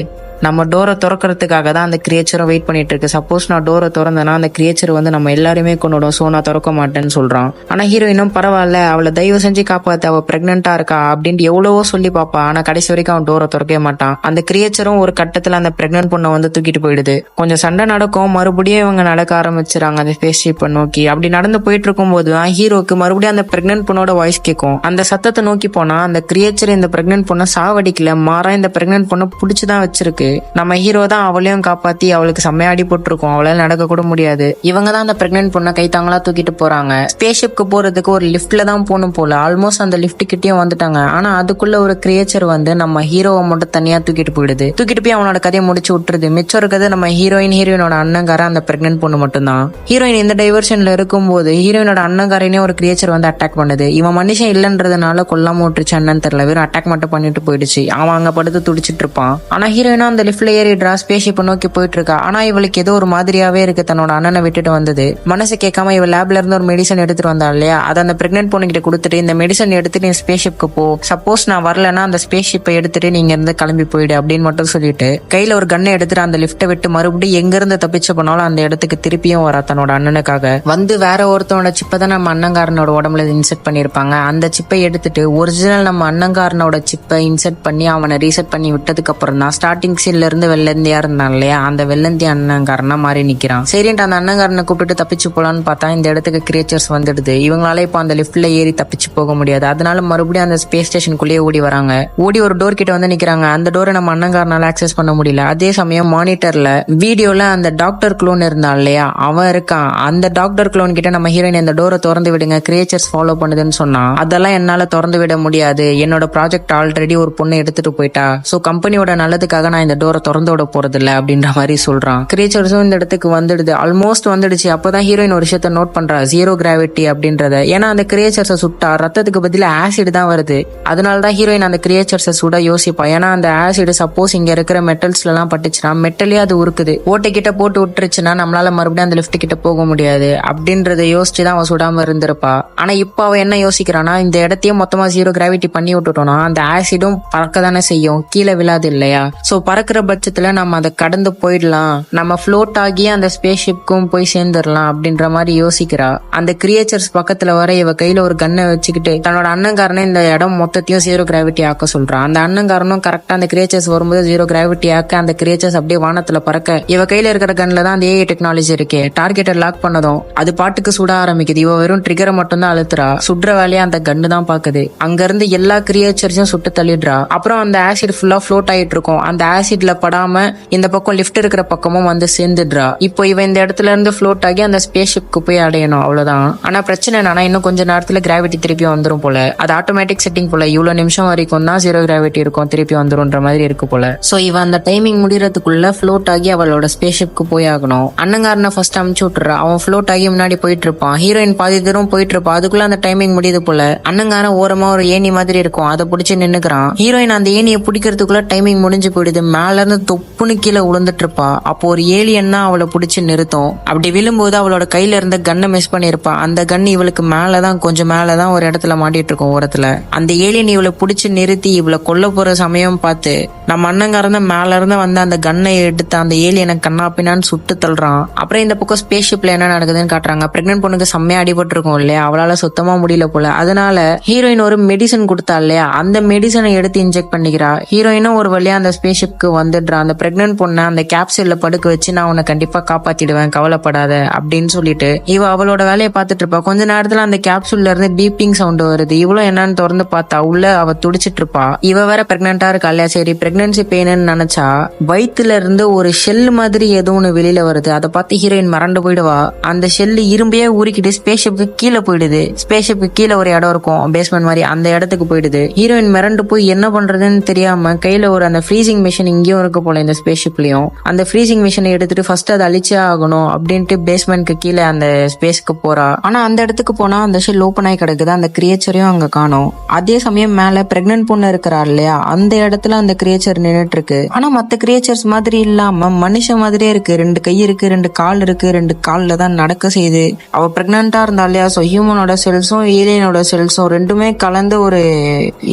நம்ம டோரை திறக்கிறதுக்காக தான் அந்த கிரியேச்சரும் வெயிட் பண்ணிட்டு இருக்கு, சப்போஸ் நான் டோரை திறந்தேன்னா அந்த கிரியேச்சர் வந்து நம்ம எல்லாருமே கொண்டுடும், சோ நான் திறக்க மாட்டேன்னு சொல்றான். ஆனா ஹீரோயினும் பரவாயில்ல, அவளை தயவு செஞ்சு காப்பாத்து, அவ பிரெக்னெண்டா இருக்கா அப்படின்ட்டு எவ்வளவோ சொல்லி பாப்பா. ஆனா கடைசி வரைக்கும் அவன் டோரை திறக்கவே மாட்டான். அந்த கிரியேச்சரும் ஒரு கட்டத்துல அந்த பிரெக்னன்ட் பொண்ணை வந்து தூக்கிட்டு போயிடுது. கொஞ்சம் சண்டை நடக்கும், மறுபடியும் இவங்க நடக்க ஆரம்பிச்சிடறாங்க அந்த ஸ்பேஸ் ஷிப்பை நோக்கி. அப்படி நடந்து போயிட்டு இருக்கும் போது ஹீரோக்கு மறுபடியும் அந்த பிரெக்னன்ட் பொண்ணோட வாய்ஸ் கேட்கும். அந்த சத்தத்தை நோக்கி போனா அந்த கிரியேச்சர் இந்த பிரெக்னன்ட் பொண்ணை சாவடிக்கல, மாறா இந்த பிரெக்னன்ட் பொண்ணை புடிச்சுதான் வச்சிருக்கு. நம்ம ஹீரோ தான் அவளையும் காப்பாத்தி அவளுக்கு செம்மையாடி போட்டிருக்கோம், அவளால நடக்க கூட முடியாது. இவங்க தான் அந்த பிரெக்னன்ட் பொண்ணை கைத்தாங்களா தூக்கிட்டு போறாங்க. ஸ்பேஸ் ஷிப்க்கு போறதுக்கு ஒரு லிப்ட்ல தான் போகணும் போல. ஆல்மோஸ்ட் அந்த லிப்ட் கிட்டயும் வந்துட்டாங்க. ஆனா அதுக்குள்ள ஒரு கிரியேச்சர் வந்து நம்ம ஹீரோவை மட்டும் தனியா தூக்கிட்டு போயிடுது. தூக்கிட்டு போய் அவனோட கதையை முடிச்சு விட்டுருது. மிச்சம் இருக்கிறது நம்ம ஹீரோயினோட அண்ணங்கார அந்த பிரெக்னன்ட் பொண்ணு மட்டும் தான். ஹீரோயின் இந்த டைவர்ஷன்ல இருக்கும்போது ஹீரோயினோட அண்ணங்காரனே ஒரு கிரியேச்சர் வந்து அட்டாக் பண்ணுது. இவன் மனுஷன் இல்லன்றதுனால கொல்லாம விட்டுருச்சு அண்ணன் தெரியல, வெறும் அட்டாக் மட்டும் பண்ணிட்டு போயிடுச்சு. அவன் அங்க படுத்து துடிச்சிட்டு இருப்பான். ஆனா ஹீரோயினா அந்த லிப்ட்ல ஏறிடுறா, ஸ்பேஸ் ஷிப்பை நோக்கி போயிட்டு இருக்கா. ஆனா இவளுக்கு ஏதோ ஒரு மாதிரியாவே இருக்கு, தன்னோட அண்ணனை விட்டுட்டு வந்தது. மனசு கேட்காம இவ லேப்ல இருந்து ஒரு மெடிசன் எடுத்துட்டு வந்தா இல்லையா, அதை அந்த பிரெக்னன்ட் பொண்ணு கிட்ட கொடுத்துட்டு இந்த மெடிசன் எடுத்துட்டு நீ ஸ்பேஸ் ஷிப்க்கு போ, சப்போஸ் நான் வரலன்னா அந்த ஸ்பேஸ் ஷிப்பை எடுத்துட்டு நீங்க இருந்து கிளம்பி போயிடு அப்படின்னு மட்டும் சொல்லிட்டு கையில ஒரு கண்ணை எடுத்துட்டு அந்த லிப்டை விட்டு மறுபடியும் எங்க இருந்து தப்பிச்சு போனாலும் அந்த இடத்துக்கு திருப்பியும் வரா தன்னோட அண்ணனுக்காக. வந்து வேற ஒருத்தனோட சிப்பை தான் நம்ம அண்ணங்காரனோட உடம்புல இன்செர்ட் பண்ணிருப்பாங்க. அந்த சிப்பை எடுத்துட்டு ஒரிஜினல் நம்ம அண்ணங்காரனோட சிப்பை இன்செர்ட் பண்ணி அவனை ரீசெட் பண்ணி விட்டதுக்கு அப்புறம் தான் ஸ்டார்டிங் சீன்ல இருந்து வெள்ளந்தியா இருந்தான் இல்லையா, அந்த வெள்ளந்தி அண்ணங்காரனா மாறி நிக்கிறான். சரின்ட்டு அந்த அண்ணங்காரனை கூப்பிட்டு தப்பிச்சு போலான்னு பார்த்தா இந்த இடத்துக்கு கிரியேச்சர்ஸ் வந்துடுது. இவங்களால இப்ப அந்த லிப்ட்ல ஏறி தப்பிச்சு போக முடியாது. அதனால மறுபடியும் அந்த ஸ்பேஸ் ஸ்டேஷனுக்குள்ளேயே ஓடி வராங்க. ஓடி ஒரு டோர் கிட்ட வந்து நிக்கிறாங்க. அந்த டோரை நம்ம அண்ணங்காரனால ஆக்சஸ் பண்ண முடியல. அதே சமயம் மானிட்டர்ல வீடியோல அந்த டாக்டர் குளோன் இருந்தான் இல்லையா, அவன் இருக்கான். அந்த டாக்டர் குளோன் கிட்ட நம்ம ஹீரோயின் அந்த டோரை திறந்து விடுங்க, கிரியேச்சர்ஸ் ஃபாலோ பண்ணுதுன்னு சொன்னா, அதெல்லாம் என்னால திறந்து விட முடியாது, என்னோட ப்ராஜெக்ட் ஆல்ரெடி ஒரு பொண்ணு எடுத்துட்டு போயிட்டா, சோ கம்பெனியோட நல்லதுக்காக நான் இந்த இந்த டோரை திறந்து விட போறது இல்ல அப்படின்ற மாதிரி சொல்றான். கிரியேச்சர்ஸும் இந்த இடத்துக்கு வந்துடுது, ஆல்மோஸ்ட் வந்துடுச்சு. அப்பதான் ஹீரோயின் ஒரு விஷயத்த நோட் பண்றா, ஜீரோ கிராவிட்டி அப்படின்றத. ஏன்னா அந்த கிரியேச்சர்ஸை சுட்டா ரத்தத்துக்கு பதிலா ஆசிட் தான் வருது. அதனாலதான் ஹீரோயின் அந்த கிரியேச்சர்ஸை சுட யோசிப்பா. ஏன்னா அந்த ஆசிட் சப்போஸ் இங்க இருக்கிற மெட்டல்ஸ்ல எல்லாம் பட்டுச்சுன்னா மெட்டலே அது உருக்குது, ஓட்டை கிட்ட போட்டு விட்டுருச்சுன்னா நம்மளால மறுபடியும் அந்த லிஃப்ட் கிட்ட போக முடியாது அப்படின்றத யோசிச்சுதான் அவன் சுடாம இருந்திருப்பா. ஆனா இப்ப அவ என்ன யோசிக்கிறானா, இந்த இடத்தையும் மொத்தமா ஜீரோ கிராவிட்டி பண்ணி விட்டுட்டோம்னா அந்த ஆசிடும் பறக்க தானே செய்யும், கீழே விழாது இல்லையா? சோ பறக்கிற பட்சத்துல நம்ம அதை கடந்து போயிடலாம், நம்ம ஃப்ளோட் ஆகி அந்த ஸ்பேஸ் ஷிப்க்கும் போய் சேர்ந்துடலாம் அப்படின்ற மாதிரி யோசிக்கிறா. அந்த கிரியேச்சர்ஸ் பக்கத்துல வர இவ கையில ஒரு கன்னை வச்சுக்கிட்டு தன்னோட அண்ணங்காரனை இந்த இடம் மொத்தத்தையும் ஜீரோ கிராவிட்டி ஆக்க சொல்றான். அந்த அண்ணங்காரனும் கரெக்டா அந்த கிரியேச்சர்ஸ் வரும்போது ஜீரோ கிராவிட்டி ஆக்க அந்த கிரியேச்சர்ஸ் அப்படியே வானத்துல பறக்க இவ கையில இருக்கிற கன்ல தான் அந்த ஏஐ டெக்னாலஜி இருக்கே. டார்கெட்டை லாக் பண்ணதும் அது பாட்டுக்கு சுட ஆரம்பிக்குது. இவ வெறும் ட்ரிகரை மட்டும் தான் அழுத்துறா, சுடுற வேலையை அந்த கன்னு தான் பாக்குது. அங்க இருந்து எல்லா கிரியேச்சர்ஸும் சுட்டு தள்ளிடுறா. அப்புறம் அந்த ஆசிட் ஃபுல்லா ஃப்ளோட் ஆயிட்டு இருக்கும். அந்த ஆசிட்ல படாம இந்த பக்கம் லிஃப்ட் இருக்கிற பக்கமும் வந்து சேர்ந்துடுறா. இப்போ இவ இந்த இடத்துல இருந்து ஃப்ளோட் ஆகி அந்த ஸ்பேஸ் ஷிப்க்கு போய் அடையணும், அவ்வளவுதான். ஆனா பிரச்சனை என்னன்னா இன்னும் கொஞ்ச நேரத்துல கிராவிட்டி திருப்பி வந்துரும் போல. அது ஆட்டோமேட்டிக் செட்டிங் போல, இவ்வளவு நிமிஷம் வரைக்கும் தான் ஜீரோ கிராவிட்டி இருக்கும், திருப்பி வந்துரும்ன்ற மாதிரி இருக்கு போல. சோ இவ அந்த டைமிங் முடியறதுக்குள்ள ஃப்ளோட் ஆகி அவளோட ஸ்பேஸ் ஷிப்க்கு போய் ஆகணும். அண்ணங்காரனை ஃபர்ஸ்ட் அமுச்சு விட்டுறா. அவன் ஃப்ளோட் ஆகி முன்னாடி போயிட்டு இருப்பான். ஹீரோயின் பாதி தூரம் போயிட்டு இருப்பா. அதுக்குள்ள அந்த டைமிங் முடியுது போல. அண்ணங்காரன் ஓரமா ஒரு ஏணி மாதிரி இருக்கும், அதை பிடிச்சி நின்னுக்கிறான். ஹீரோயின் அந்த ஏணியை பிடிக்கிறதுக்குள்ள டைமிங் முடிஞ்சு போயிடுது. மேல இருந்து தொப்புன்னு கீழே விழுந்துட்டு இருப்பா. அப்போ ஒரு ஏலியன் தான் அவளை பிடிச்சி நிறுத்தும். அப்படி விழும்போது அவளோட கையில இருந்த கன்னை மிஸ் பண்ணிருப்பா. அந்த கன் இவளுக்கு மேலதான், கொஞ்சம் மேலதான் ஒரு இடத்துல மாட்டிட்டு இருக்கும் ஓரத்துல. அந்த ஏலியன் இவளை பிடிச்சி நிறுத்தி இவளை கொல்ல போற சமயம் பார்த்து நம்ம அண்ணங்காரன் மேல இருந்து வந்து அந்த கன்னை எடுத்து அந்த ஏலியனை கண்ணா பின்னான்னு சுட்டு தள்ளுறான். அப்புறம் இந்த பக்கம் ஸ்பேஸ் ஷிப்ல என்ன நடக்குதுன்னு காட்டுறாங்க. பிரெக்னன்ட் பொண்ணுக்கு செம்மையா அடிபட்டு இருக்கும் இல்லையா, அவளால சுத்தமா முடியல போல. அதனால ஹீரோயின் ஒரு மெடிசன் கொடுத்தா இல்லையா, அந்த மெடிசனை எடுத்து இன்ஜெக்ட் பண்ணிக்கிறா. ஹீரோயினும் ஒரு வழியா அந்த ஸ்பேஸ் ஷிப்க்கு வந்துடுறா. அந்த பிரெக்னன்ட் பொண்ணை அந்த கேப்சூல்ல படுக்க வச்சு நான் உன்னை கண்டிப்பா காப்பாத்திடுவேன், கவலைப்படாத அப்படின்னு சொல்லிட்டு இவ அவளோட வேலையை பார்த்துட்டு இருப்பா. கொஞ்ச நேரத்துல அந்த கேப்சூல்ல இருந்து பீப்பிங் சவுண்ட் வருது. இவ்வளவு என்னன்னு திறந்து பார்த்தா உள்ள அவ துடிச்சிட்டு இருப்பா. இவ வேற பிரெக்னன்டா இருக்கா இல்லையா. சரி பிரெக்னன்சி பெயின்னு நினைச்சா வயிற்றுல இருந்து ஒரு ஷெல் மாதிரி ஏதோ ஒண்ணு வெளியில வருது. அதை பார்த்து ஹீரோயின் மறந்து போயிடுவா. அந்த ஷெல்லு இரும்பையே உருக்கிட்டு ஸ்பேஸ் ஷிப்க்கு கீழே போயிடுது. ஸ்பேஸ் ஷிப்க்கு கீழே ஒரு இடம் இருக்கும், பேஸ்மெண்ட் மாதிரி, அந்த இடத்துக்கு போயிடுது. ஹீரோயின் மிரண்டு போய் என்ன பண்றதுன்னு தெரியாம கையில ஒரு அந்த ஃப்ரீசிங் மிஷின் இங்கேயும் இருக்கு போல இந்த ஸ்பேஸ் ஷிப்லயும். அந்த ஃப்ரீசிங் மிஷினை எடுத்துட்டு ஃபர்ஸ்ட் அதை அழிச்சே ஆகணும் அப்படின்ட்டு பேஸ்மெண்ட்க்கு கீழே அந்த ஸ்பேஸ்க்கு போறா. ஆனா அந்த இடத்துக்கு போனா அந்த ஷெல் ஓப்பன் ஆகி கிடக்குது. அந்த கிரியேச்சரையும் அங்க காணோம். அதே சமயம் மேல பிரெக்னன்ட் பொண்ணு இருக்கிறா இல்லையா, அந்த இடத்துல அந்த கிரியேச்சர் நின்னுட்டு இருக்கு. ஆனா மத்த கிரியேச்சர்ஸ் மாதிரி இல்லாம மனுஷ மாதிரியே இருக்கு. 2 கை இருக்கு, 2 கால் இருக்கு, 2 கால்ல தான் நடக்க செய்யுது. அவ பிரெக்னன்டா இருந்தா இல்லையா, சோ ஹியூமனோட செல்ஸும் ஏலியனோட செல்ஸும் ரெண்டுமே கலந்து ஒரு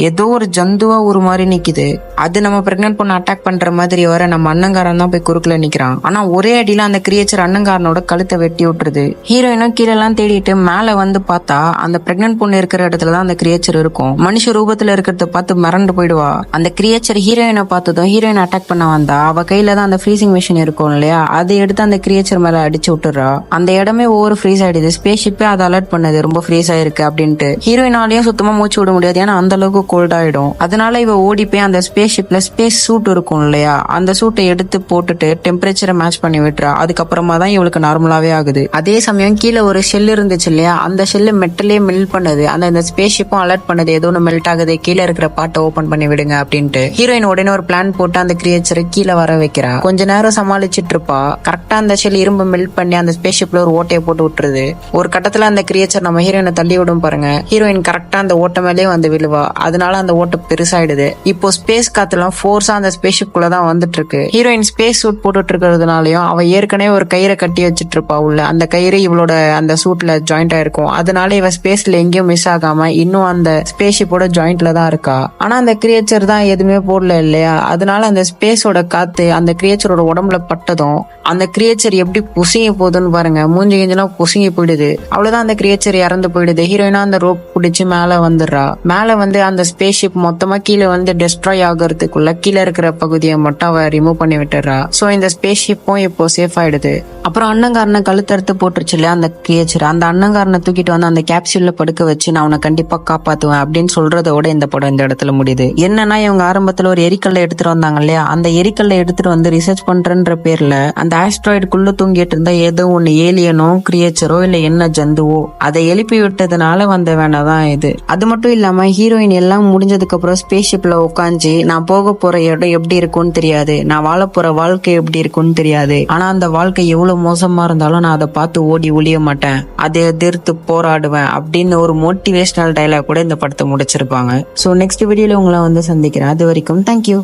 ஏதோ ஒரு ஜந்துவா ஒரு மாதிரி நிக்குது. அது நம்ம பிரெக்னன்ட் பொண்ணு அட்டாக் பண்ற மாதிரி வர நம்ம அண்ணங்காரன் தான் போய் குறுக்குல நிக்கிறான். ஆனா ஒரே அடியில அந்த கிரியேச்சர் அண்ணங்காரனோட கழுத்தை வெட்டி விட்டுருது. ஹீரோயினும் கீழே எல்லாம் தேடிட்டு மேல வந்து பார்த்தா அந்த பிரெக்னன்ட் பொண்ணு இருக்கிற இடத்துலதான் அந்த கிரியேச்சர் இருக்கும். மனுஷ ரூபத்துல இருக்கிறத பார்த்து மிரண்டு போயிடுவா. அந்த கிரியேச்சர் ஹீரோயினை பார்த்ததும் ஹீரோயின் அட்டாக் பண்ண வந்தா அவ கையில தான் அந்த ஃப்ரீசிங் மிஷின் இருக்கும் இல்லையா, அதை எடுத்து அந்த கிரியேச்சர் மேல அடிச்சு விட்டுறா. அந்த இடமே ஓவர் ஃப்ரீஸ் ஆயிடுது. ஸ்பேஸ் ஷிப்பே அதை அலர்ட் பண்ணுது ரொம்ப ஃப்ரீஸ் ஆயிருக்கு அப்படின்ட்டு. ஹீரோயினாலையும் சுத்தமா மூச்சு விட முடியாது, ஏன்னா அந்த அளவுக்கு கோல்ட் ஆயிடும். அதனால இவ ஓடி போய் அந்த ஸ்பேஸ் ஷிப்ல ஸ்பேஸ் சூட் இருக்கும் இல்லையா, அந்த சூட்டை எடுத்து போட்டுட்டு டெம்பரேச்சரை மேட்ச் பண்ணி விட்டுறா. அதுக்கப்புறமா தான் இவளுக்கு நார்மலாவே ஆகுது. அதே சமயம் கீழே ஒரு ஷெல் இருந்துச்சு இல்லையா, அந்த ஷெல்லு மெட்டலே மெல்ட் பண்ணுது. அந்த ஸ்பேஸ் ஷிப்பும் அலர்ட் பண்ணுது, ஏதோ ஒன்று மெல்ட் ஆகுது, கீழே இருக்கிற பாட்டை ஓபன் பண்ணி விடுங்க அப்படின்ட்டு. ஹீரோயின் உடனே ஒரு பிளான் போட்டு அந்த கிரியேச்சரை கீழே வர வைக்கிறா. கொஞ்ச நேரம் சமாளிச்சிட்டு இருப்பா. கரெக்டா அந்த ஷெல் இரும்பு மெல்ட் பண்ணி அந்த ஸ்பேஸ் ஷிப்ல ஒரு ஓட்டையை போட்டு விட்டுருது. ஒரு கட்டத்துல அந்த கிரியேச்சர் நம்ம ஹீரோயினை தள்ளி விடும் பாருங்க. ஹீரோயின் கரெக்டா அந்த ஓட்ட மேலே வந்து விழுவா. அதனால அந்த ஓட்டை பெருசாயிடுது. இப்போ ஸ்பேஸ் காத்துலாம் ஃபோர்ஸா அந்த ஸ்பேஸ் ஷிப்குள்ள தான் வந்துட்டு இருக்கு. ஹீரோயின் ஸ்பேஸ் சூட் போட்டுட்டு இருக்கிறதுனாலயும் அவ ஏற்கனவே ஒரு கயிறை கட்டி வச்சிட்டு இருப்பா உள்ள. அந்த கயிறு இவளோட அந்த சூட்ல ஜாயிண்ட் ஆயிருக்கும். அதனால இவ ஸ்பேஸ்ல எங்கேயும் மிஸ் ஆகாம இன்னும் அந்த ஸ்பேஸ் ஷிப்போட ஜாயிண்ட்ல தான் இருக்கா. ஆனா அந்த கிரியேச்சர் தான் எதுவுமே போடல இல்லையா, அதனால அந்த ஸ்பேஸோட காத்து அந்த கிரியேச்சரோட உடம்புல பட்டதும் அந்த கிரியேச்சர் எப்படி புசுங்கி போகுதுன்னு பாருங்க. மூஞ்சி கிஞ்செல்லாம் புசுங்கி போயிடுது. அவ்வளவுதான், அந்த கிரியேச்சர் இறந்து போயிடுது. ஹீரோயினா அந்த ரோப் பிடிச்சு மேல வந்துடுறா. மேல வந்து அந்த ஸ்பேஸ் ஷிப் மொத்தமா கீழே வந்து டெஸ்ட்ராய் ஆகிறதுக்குள்ள கீழே இருக்கிற பகுதியை மட்டும் அவ ரிமூவ் பண்ணி விட்டுறா. சோ இந்த ஸ்பேஸ் ஷிப்பும் இப்போ சேஃப் ஆயிடுது. அப்புறம் அண்ணங்காரனை கழுத்தறுத்து போட்டுருச்சு இல்லையா அந்த கிரியேச்சர், அந்த அண்ணங்காரனை தூக்கிட்டு வந்து அந்த கேப்சூல்ல படுக்க வச்சு நான் அவனை கண்டிப்பா காப்பாத்துவேன் அப்படின்னு சொல்றதோட இந்த படம் இந்த இடத்துல முடியுது. என்னன்னா இவங்க ஆரம்பத்துல ஒரு எரிக்கல்ல எடுத்துட்டு வந்தாங்க இல்லையா, அந்த எரிக்கல்ல எடுத்துட்டு வந்து ரிசர்ச் பண்றன்ற பேர்ல அந்த ஆஸ்ட்ராய்டுக்குள்ள தூங்கிட்டு இருந்தா ஏதோ ஒண்ணு ஏலியனோ கிரியேச்சரோ இல்ல என்ன ஜந்துவோ அதை எழுப்பி விட்டதுனால வந்த வேணாதான் இது. அது மட்டும் இல்லாம ஹீரோயின் எல்லாம் முடிஞ்சதுக்கு அப்புறம் ஸ்பேஸ் ஷிப்ல உட்காந்து நான் போக போற இடம் எப்படி இருக்கு இருக்கும்னு தெரியாது, நான் வாழ போற வாழ்க்கை எப்படி இருக்கும்னு தெரியாது, ஆனா அந்த வாழ்க்கை எவ்வளவு மோசமா இருந்தாலும் நான் அதை பார்த்து ஓடி ஒளிய மாட்டேன், அதை எதிர்த்து போராடுவேன் அப்படின்னு ஒரு மோட்டிவேஷனல் டைலாக் கூட இந்த படத்தை முடிச்சிருப்பாங்க. ஸோ நெக்ஸ்ட் வீடியோல உங்களை வந்து சந்திக்கிறேன். அது வரைக்கும் தேங்க்யூ.